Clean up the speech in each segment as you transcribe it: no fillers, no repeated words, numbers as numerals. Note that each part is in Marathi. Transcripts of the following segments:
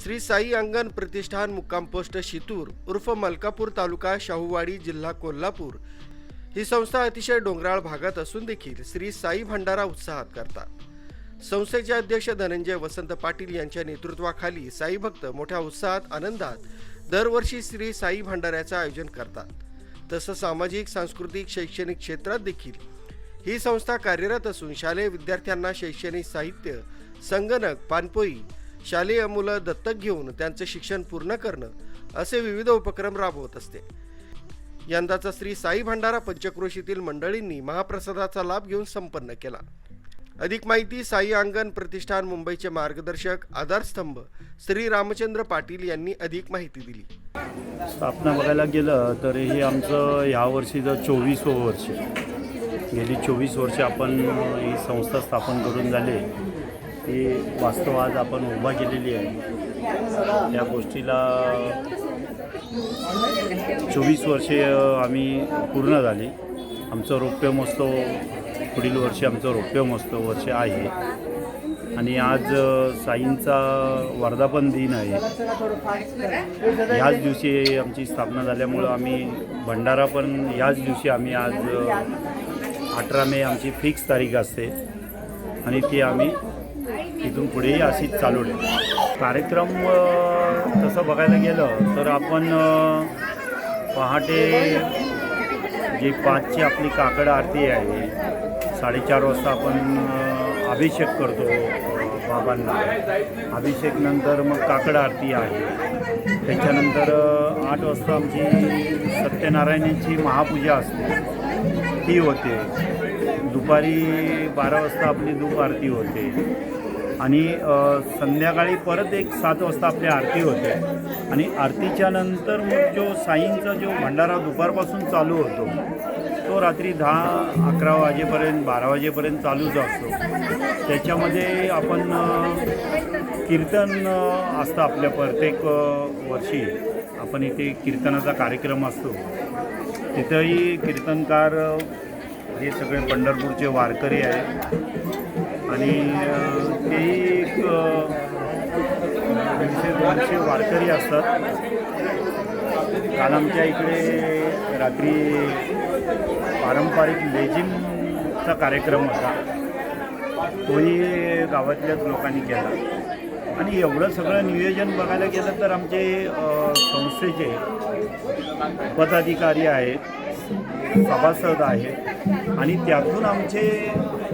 श्री साई अंगण प्रतिष्ठान मुक्काम पोस्ट शितूर उर्फ मलकापूर तालुका शाहूवाडी जिल्हा कोल्हापूर ही संस्था अतिशय डोंगराळ भागात असून देखील श्री साई भंडारा उत्साहात करतात। संस्थेचे अध्यक्ष धनंजय वसंत पाटील यांच्या नेतृत्वाखाली साई भक्त मोठ्या उत्साहात आनंदात दरवर्षी श्री साई भंडाऱ्याचे आयोजन करतात। तसंच सामाजिक सांस्कृतिक शैक्षणिक क्षेत्रात देखील ही संस्था कार्यरत असून शालेय विद्यार्थ्यांना शैक्षणिक साहित्य, संगणक, पाणपोई, शालेय मुलं दत्तक घेऊन त्यांचे शिक्षण पूर्ण करणं असे विविध उपक्रम राबवत असते। यंदाचा श्री साई भंडारा पंचक्रोशीतील मंडळींनी महाप्रसादाचा लाभ घेऊन संपन्न केला। अधिक माहिती साई अंगण प्रतिष्ठान मुंबईचे मार्गदर्शक आधारस्तंभ श्री रामचंद्र पाटील यांनी अधिक माहिती दिली। स्थापना बघायला गेलं तर हे आमचं यावर्षीचं 24वं वर्ष। गेली 24 वर्ष आपण ही संस्था स्थापन करून झाले ही वास्तव आज आपण उभा केलेली आहे। या गोष्टीला 24 वर्षे आम्ही पूर्ण झाली। आमचं रौप्य महोत्सव पुढील वर्षी आमचं रौप्य महोत्सव वर्ष आहे आणि आज साईंचा वर्धापन दिन आहे। ह्याच दिवशी आमची स्थापना झाल्यामुळं आम्ही भंडारा पण ह्याच दिवशी आम्ही आज 18 मे आमची फिक्स तारीख असते आणि ती आम्ही इथून पुढेही अशीच चालू ठेवू। कार्यक्रम तसं बघायला गेलं तर आपण पहाटे जी 5ची आपली काकड आरती आहे, 4:30 वाजता आपण अभिषेक करतो बाबांना। अभिषेक नंतर मग काकड आरती आहे। त्याच्यानंतर 8 वाजता आमची सत्यनारायणाची महापूजा असते, ती होते। दुपारी 12 वाजता आपली धूप आरती होते आणि संध्याकाळी परत एक 7 वाजता आपली आरती होते आणि आरतीच्या नंतर मग जो साईंचा जो भंडारा दुपारपासून चालू होतो तो रात्री 10-11 वाजेपर्यंत 12 वाजेपर्यंत चालूच असतो। त्याच्यामध्ये आपण कीर्तन असतं आपल्या प्रत्येक वर्षी आपण इथे कीर्तनाचा कार्यक्रम असतो। तिथंही कीर्तनकार हे सगळे पंढरपूरचे वारकरी आहेत आणि तेही एक 150-200 वारकरी असतात। काल आमच्या इकडे रात्री पारंपरिक लेझिमचा कार्यक्रम होता, तोही गावातल्याच लोकांनी केला आणि एवढं सगळं नियोजन बघायला गेलं तर आमचे संस्थेचे पदाधिकारी आहेत, सभासद आहेत आणि त्यातून आमचे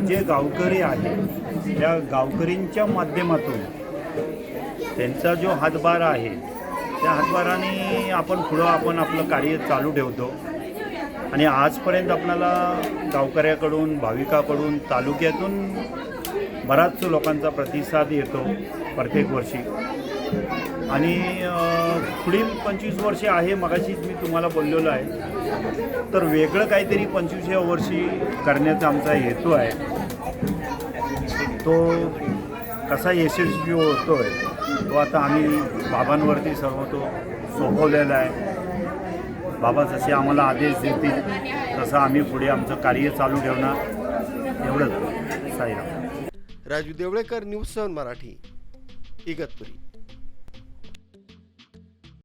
जे गावकरी आहेत त्या गावकरींच्या माध्यमातून त्यांचा जो हातभार आहे त्या हातभाराने आपण पुढं आपलं कार्य चालू ठेवतो आणि आजपर्यंत आपल्याला गावकऱ्याकडून, भाविकाकडून, तालुक्यातून बराच लोकांचा प्रतिसाद येतो प्रत्येक वर्षी आणि पुढील 25 वर्षे आहे। मगाशीच मी तुम्हाला बोललेलो आहे तर वेगळं काहीतरी 25व्या वर्षी करण्याचा आमचा हेतू आहे। तो कसा यशस्वी होतो आहे तो आता आम्ही बाबांवरती सर्व तो सोपवलेला आहे। बाबा जसे आम्हाला आदेश देतील तसं आम्ही पुढे आमचं कार्य चालू ठेवणार। एवढंच साईराम। राजू देवळेकर, न्यूज 7 मराठी, इगतपुरी।